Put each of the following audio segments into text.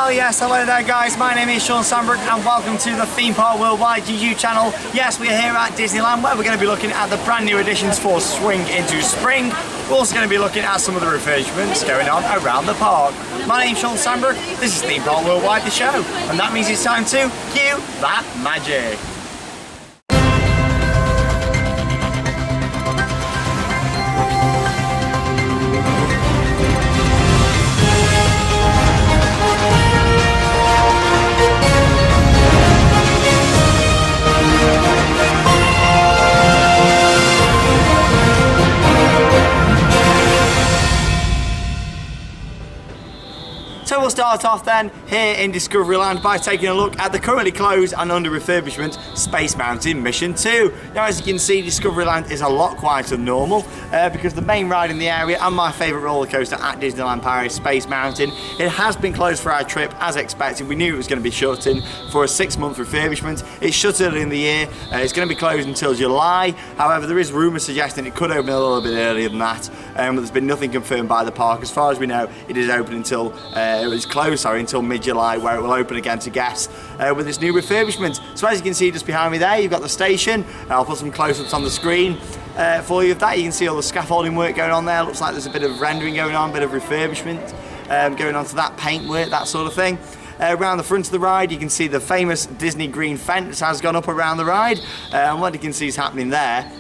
Well, yes, hello there guys, my name is Shawn Sanbrooke and welcome to the Theme Park Worldwide YouTube channel. Yes, we are here at Disneyland where we're going to be looking at the brand new additions for Swing into Spring. We're also going to be looking at some of the refurbishments going on around the park. My name's Shawn Sanbrooke, this is Theme Park Worldwide, the show, and that means it's time to cue that magic. So we'll start off then here in Discoveryland by taking a look at the currently closed and under refurbishment Space Mountain Mission 2. Now as you can see, Discoveryland is a lot quieter than normal because the main ride in the area and my favourite roller coaster at Disneyland Paris, Space Mountain, it has been closed for our trip as expected. We knew it was going to be shut in for a 6-month refurbishment. It's shut early in the year, it's going to be closed until July. However, there is rumours suggesting it could open a little bit earlier than that, but there's been nothing confirmed by the park. As far as we know, it is open until it's closed, until mid-July, where it will open again to guests with this new refurbishment. So as you can see just behind me there, you've got the station. I'll put some close-ups on the screen for you of that. You can see all the scaffolding work going on there. Looks like there's a bit of rendering going on, a bit of refurbishment going on to that, paint work, that sort of thing. Around the front of the ride, you can see the famous Disney green fence has gone up around the ride, and what you can see is happening there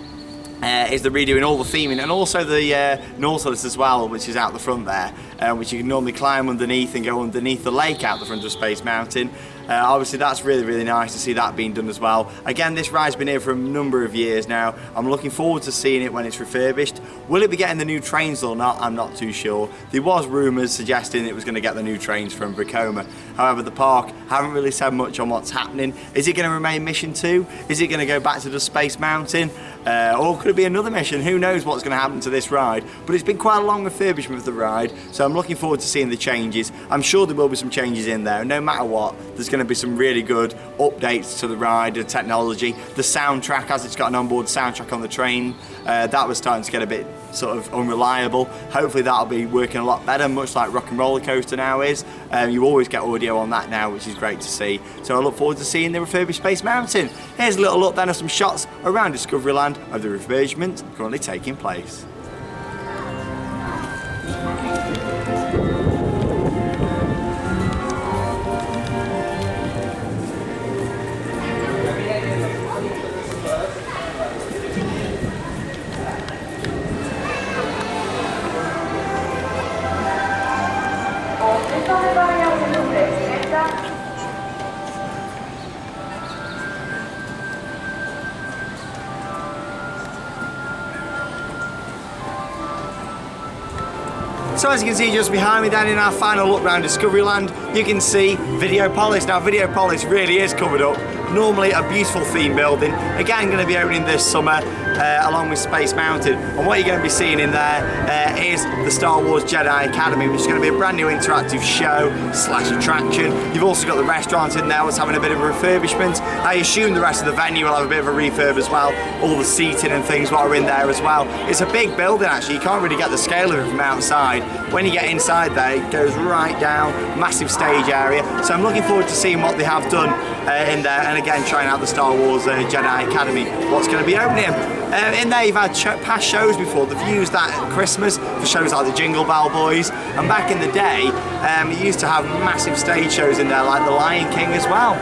is they're redoing all the theming and also the Nautilus as well, which is out the front there, which you can normally climb underneath and go underneath the lake out the front of Space Mountain. Obviously that's really nice to see that being done as well. Again, this ride's been here for a number of years now. I'm looking forward to seeing it when it's refurbished. Will it be getting the new trains or not? I'm not too sure. There was rumours suggesting it was going to get the new trains from Vekoma. However, the park haven't really said much on what's happening. Is it going to remain Mission 2? Is it going to go back to the Space Mountain? Or could it be another mission? Who knows what's going to happen to this ride? But it's been quite a long refurbishment of the ride, so I'm looking forward to seeing the changes. I'm sure there will be some changes in there. No matter what, there's going to be some really good updates to the ride, the technology, the soundtrack, as it's got an onboard soundtrack on the train. That was starting to get a bit sort of unreliable. Hopefully that'll be working a lot better, much like Rock and Roller Coaster now is. You always get audio on that now, which is great to see. So I look forward to seeing the refurbished Space Mountain. Here's a little look then of some shots around Discoveryland of the refurbishment currently taking place. So as you can see just behind me then in our final look round Discoveryland, you can see Video Polis. Now Video Polis really is covered up. Normally a beautiful theme building, again going to be opening this summer along with Space Mountain, and what you're going to be seeing in there is the Star Wars Jedi Academy, which is going to be a brand new interactive show slash attraction. You've also got the restaurant in there, was having a bit of a refurbishment. I assume the rest of the venue will have a bit of a refurb as well, all the seating and things what are in there as well. It's a big building actually, you can't really get the scale of it from outside. When you get inside there, it goes right down, massive stage area, so I'm looking forward to seeing what they have done in there, and again trying out the Star Wars Jedi Academy, what's going to be opening. In there you've had past shows before. They've used that at Christmas for shows like the Jingle Bell Boys, and back in the day you used to have massive stage shows in there like the Lion King as well.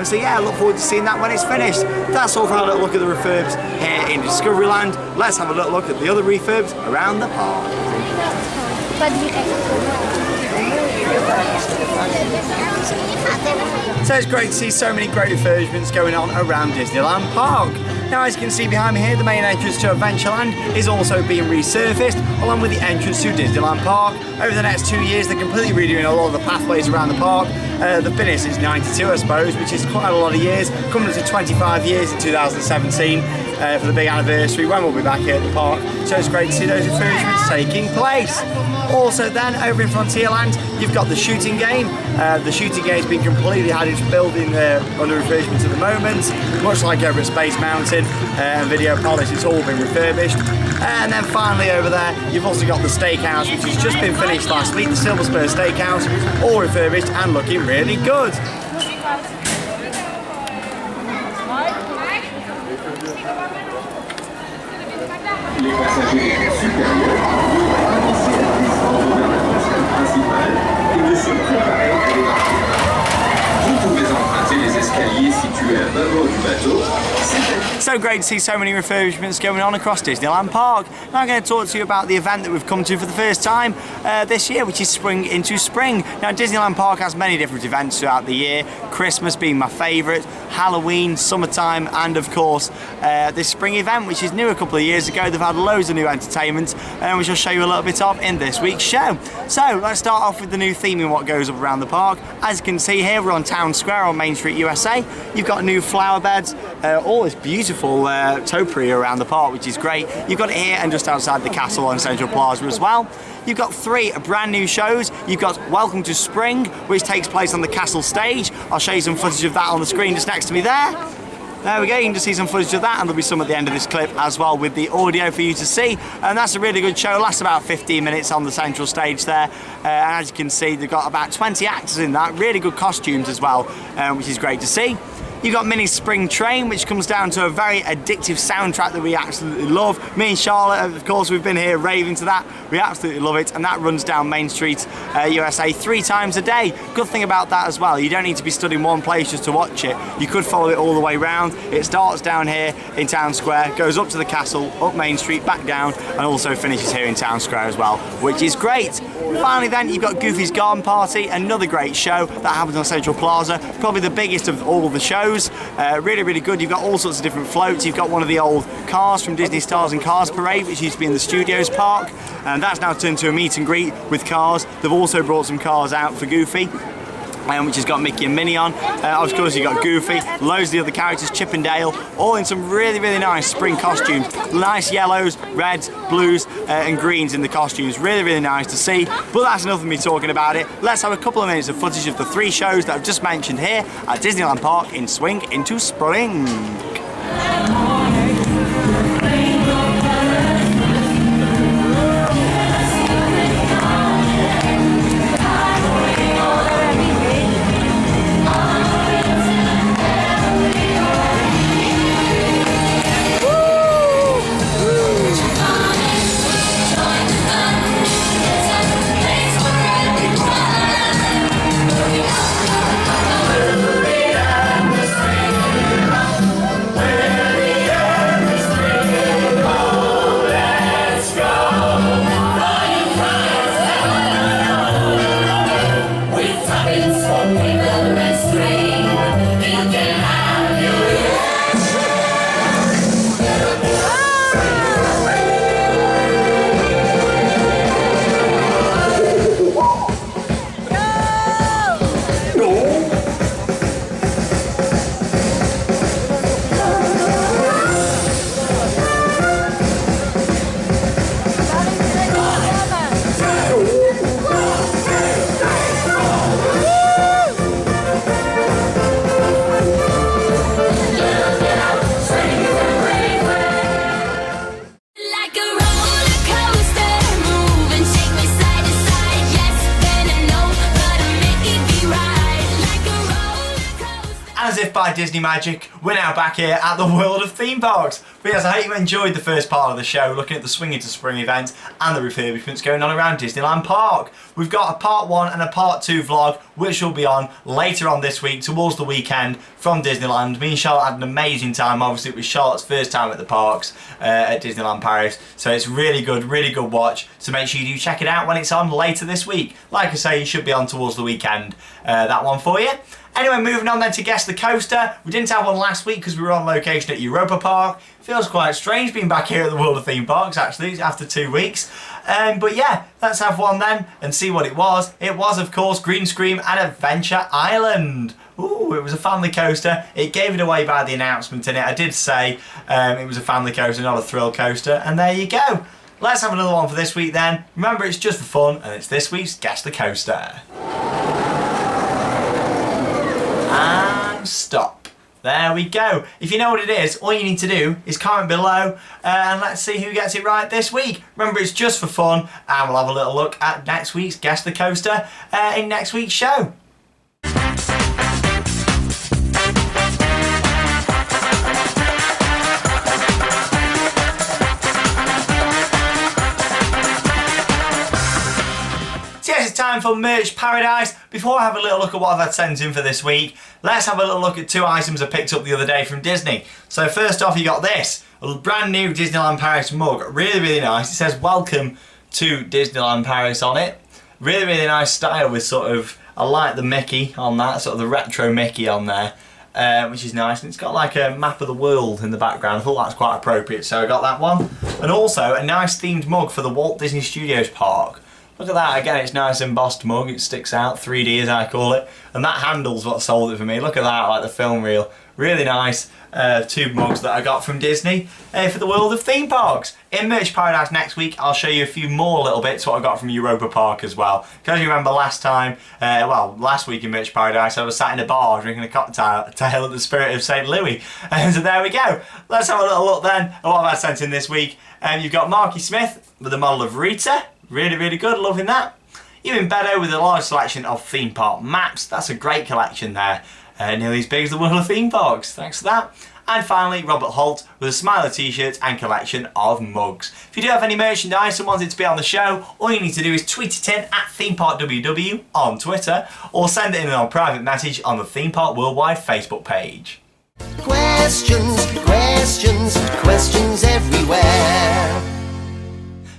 So yeah, I look forward to seeing that when it's finished. That's all for our little look at the refurbs here in Discoveryland. Let's have a little look at the other refurbs around the park. So it's great to see so many great refurbishments going on around Disneyland Park. Now as you can see behind me here, the main entrance to Adventureland is also being resurfaced, along with the entrance to Disneyland Park. Over the next 2 years they're completely redoing a lot of the pathways around the park. They've been here since '92 I suppose, which is quite a lot of years, coming up to 25 years in 2017. for the big anniversary when we'll be back here at the park. So it's great to see those refurbishments taking place. Also then, over in Frontierland, you've got the shooting game. The shooting game's been completely had its building under refurbishment at the moment. Much like over at Space Mountain and Video Polish, it's all been refurbished. And then finally over there, you've also got the steakhouse, which has just been finished last week, the Silver Spur Steakhouse, all refurbished and looking really good. Les passagers supérieurs devront avancer à distance vers la façade principale et de se préparer à débarquer. Vous pouvez emprunter les escaliers situés à bâbord du bateau. So great to see so many refurbishments going on across Disneyland Park. Now I'm going to talk to you about the event that we've come to for the first time this year, which is Spring into Spring. Now Disneyland Park has many different events throughout the year, Christmas being my favourite, Halloween, summertime, and of course this spring event, which is new a couple of years ago. They've had loads of new entertainment, which I'll show you a little bit of in this week's show. So let's start off with the new theme and what goes up around the park. As you can see here, we're on Town Square on Main Street, USA. You've got new flower beds, all this beautiful topiary around the park, which is great. You've got it here and just outside the castle on Central Plaza as well. You've got 3 brand new shows. You've got Welcome to Spring, which takes place on the castle stage. I'll show you some footage of that on the screen just next to me there. There we go, you can just see some footage of that, and there'll be some at the end of this clip as well with the audio for you to see. And that's a really good show, lasts about 15 minutes on the central stage there. And as you can see, they've got about 20 actors in that, really good costumes as well, which is great to see. You've got Mini Spring Train, which comes down to a very addictive soundtrack that we absolutely love. Me and Charlotte, of course, we've been here raving to that. We absolutely love it, and that runs down Main Street, USA 3 times a day. Good thing about that as well, you don't need to be stood in one place just to watch it. You could follow it all the way round. It starts down here in Town Square, goes up to the castle, up Main Street, back down, and also finishes here in Town Square as well, which is great. Finally then, you've got Goofy's Garden Party, another great show that happens on Central Plaza, probably the biggest of all the shows. Really, really good. You've got all sorts of different floats. You've got one of the old cars from Disney Stars and Cars Parade, which used to be in the Studios Park, and that's now turned to a meet and greet with cars. They've also brought some cars out for Goofy, which has got Mickey and Minnie on. Of course you've got Goofy, loads of the other characters, Chip and Dale, all in some really, really nice spring costumes. Nice yellows, reds, blues and greens in the costumes. Really, really nice to see. But that's enough of me talking about it. Let's have a couple of minutes of footage of the 3 shows that I've just mentioned here at Disneyland Park in Swing into Spring. As if by Disney magic, we're now back here at the world of theme parks. But yes, I hope you enjoyed the first part of the show, looking at the Swing into Spring event and the refurbishments going on around Disneyland Park. We've got a part 1 and a part 2 vlog, which will be on later on this week, towards the weekend, from Disneyland. Me and Charlotte had an amazing time. Obviously, it was Charlotte's first time at the parks at Disneyland Paris, so it's really good watch. So make sure you do check it out when it's on later this week. Like I say, it should be on towards the weekend, that one for you. Anyway, moving on then to Guess the Coaster. We didn't have one last week because we were on location at Europa Park. Feels quite strange being back here at the World of Theme Parks, actually, after 2 weeks. But yeah, let's have one then and see what it was. It was, of course, Green Scream at Adventure Island. Ooh, it was a family coaster. It gave it away by the announcement in it. I did say it was a family coaster, not a thrill coaster, and there you go. Let's have another one for this week then. Remember, it's just for fun, and it's this week's Guess the Coaster. And stop. There we go. If you know what it is, all you need to do is comment below and let's see who gets it right this week. Remember, it's just for fun, and we'll have a little look at next week's Guess the Coaster in next week's show. Yes, it's time for Merch Paradise. Before I have a little look at what I've had sent in for this week, let's have a little look at two items I picked up the other day from Disney. So first off, you got this, a brand new Disneyland Paris mug. Really, really nice. It says welcome to Disneyland Paris on it. Really, really nice style with sort of, I like the Mickey on that, sort of the retro Mickey on there. Which is nice, and it's got like a map of the world in the background. I thought that's quite appropriate, so I got that one. And also a nice themed mug for the Walt Disney Studios park. Look at that, again, it's nice embossed mug, it sticks out, 3D as I call it, and that handle's what sold it for me. Look at that, like the film reel. Really nice two mugs that I got from Disney for the world of theme parks. In Merch Paradise next week, I'll show you a few more little bits what I got from Europa Park as well. Because you remember last time, last week in Merch Paradise, I was sat in a bar drinking a cocktail at the Spirit of St. Louis. And so there we go. Let's have a little look then at what I've sent in this week. You've got Marky Smith with the model of Rita. Really, really good, loving that. Even better with a large selection of theme park maps. That's a great collection there. Nearly as big as the world of theme parks. Thanks for that. And finally, Robert Holt with a Smiler t-shirt and collection of mugs. If you do have any merchandise and want it to be on the show, all you need to do is tweet it in at ThemeParkWW on Twitter, or send it in on a private message on the Theme Park Worldwide Facebook page. Questions, questions, questions everywhere.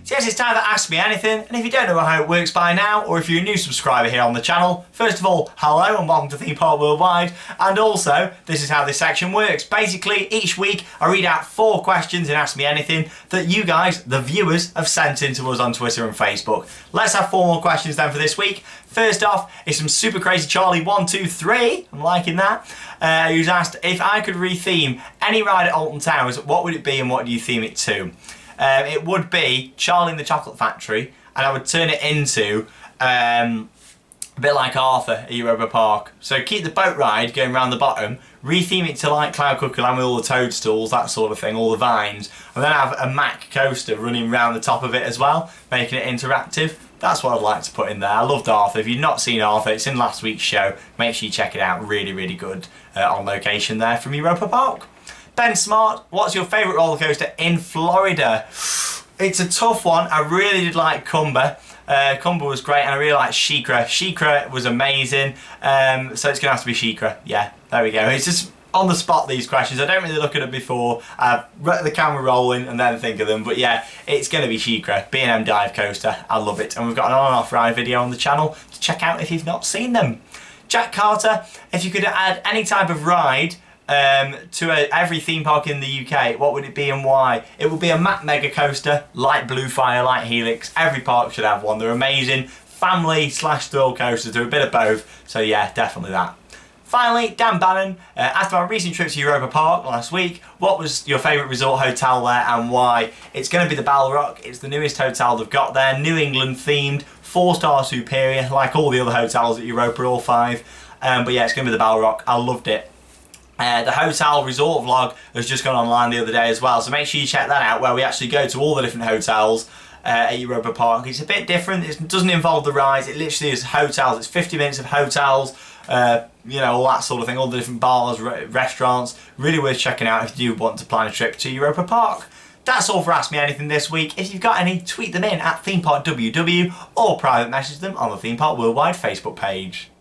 So yes, it's time for Ask Me Anything, and if you don't know how it works by now, or if you're a new subscriber here on the channel, first of all, hello and welcome to Theme Park Worldwide, and also, this is how this section works. Basically, each week I read out 4 questions in Ask Me Anything that you guys, the viewers, have sent in to us on Twitter and Facebook. Let's have 4 more questions then for this week. First off is some Super Crazy Charlie 123, I'm liking that, who's asked, if I could re-theme any ride at Alton Towers, what would it be and what do you theme it to? It would be Charlie and the Chocolate Factory, and I would turn it into a bit like Arthur at Europa Park. So keep the boat ride going around the bottom, re-theme it to like Cloud Cookie Land with all the toadstools, that sort of thing, all the vines, and then have a Mack coaster running around the top of it as well, making it interactive. That's what I'd like to put in there. I loved Arthur. If you've not seen Arthur, it's in last week's show. Make sure you check it out. Really, really good on location there from Europa Park. Ben Smart, what's your favourite roller coaster in Florida? It's a tough one. I really did like Cumber. Cumber was great, and I really liked She-Cra. She-Cra was amazing. So it's going to have to be She-Cra. Yeah, there we go. It's just on the spot, these questions. I don't really look at it before. I let the camera rolling and then think of them. But yeah, it's going to be She-Cra. B&M dive coaster. I love it. And we've got an on and off ride video on the channel to check out if you've not seen them. Jack Carter, if you could add any type of ride to every theme park in the UK, what would it be and why? It would be a Mack Mega Coaster, like Blue Fire, like Helix. Every park should have one. They're amazing. Family / thrill coasters, they're a bit of both. So yeah, definitely that. Finally, Dan Bannon, after our recent trip to Europa Park last week, what was your favourite resort hotel there and why? It's going to be the Balrock. It's the newest hotel they've got there, New England themed, 4-star superior, like all the other hotels at Europa, all 5. But yeah, it's going to be the Balrock. I loved it. The hotel resort vlog has just gone online the other day as well, so make sure you check that out, where we actually go to all the different hotels at Europa Park. It's a bit different. It doesn't involve the rides. It literally is hotels. It's 50 minutes of hotels, you know, all that sort of thing, all the different bars, restaurants. Really worth checking out if you do want to plan a trip to Europa Park. That's all for Ask Me Anything this week. If you've got any, tweet them in at ThemeParkWW or private message them on the Theme Park Worldwide Facebook page.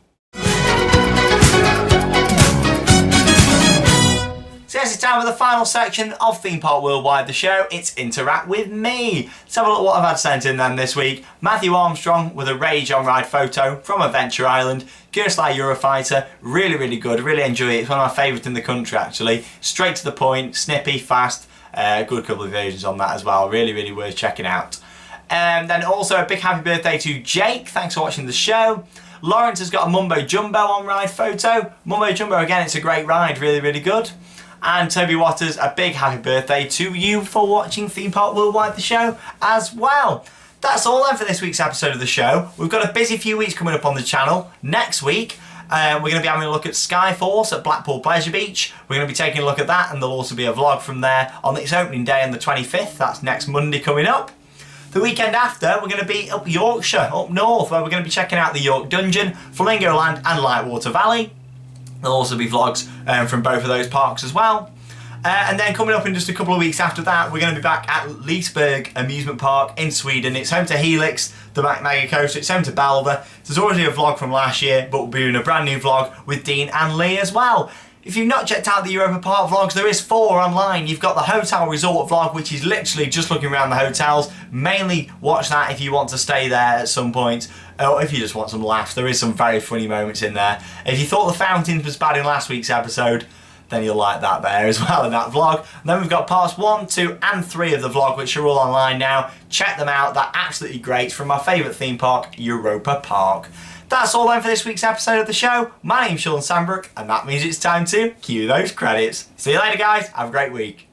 So yes, it's time for the final section of Theme Park Worldwide, the show. It's Interact With Me. Let's have a look at what I've had sent in then this week. Matthew Armstrong with a Rage on Ride photo from Adventure Island. Gearslide Eurofighter, really, really good. Really enjoy it. It's one of my favourites in the country, actually. Straight to the point, snippy, fast. Good couple of versions on that as well. Really, really worth checking out. And then also a big happy birthday to Jake. Thanks for watching the show. Lawrence has got a Mumbo Jumbo on ride photo. Mumbo Jumbo, again, it's a great ride, really, really good. And Toby Waters, a big happy birthday to you for watching Theme Park Worldwide, the show, as well. That's all then for this week's episode of the show. We've got a busy few weeks coming up on the channel. Next week, we're going to be having a look at Skyforce at Blackpool Pleasure Beach. We're going to be taking a look at that, and there'll also be a vlog from there on its opening day on the 25th. That's next Monday coming up. The weekend after, we're going to be up Yorkshire, up north, where we're going to be checking out the York Dungeon, Flamingo Land and Lightwater Valley. There'll also be vlogs from both of those parks as well. And then coming up in just a couple of weeks after that, we're going to be back at Liseberg Amusement Park in Sweden. It's home to Helix, the Mega Coaster. It's home to Belva. There's already a vlog from last year, but we'll be doing a brand new vlog with Dean and Lee as well. If you've not checked out the Europa Park vlogs, there is 4 online. You've got the Hotel Resort vlog, which is literally just looking around the hotels. Mainly watch that if you want to stay there at some point, or if you just want some laughs. There is some very funny moments in there. If you thought the fountain was bad in last week's episode, then you'll like that there as well in that vlog. And then we've got parts 1, 2 and 3 of the vlog, which are all online now. Check them out, they're absolutely great, from my favourite theme park, Europa Park. That's all then for this week's episode of the show. My name's Shawn Sanbrooke, and that means it's time to cue those credits. See you later guys, have a great week.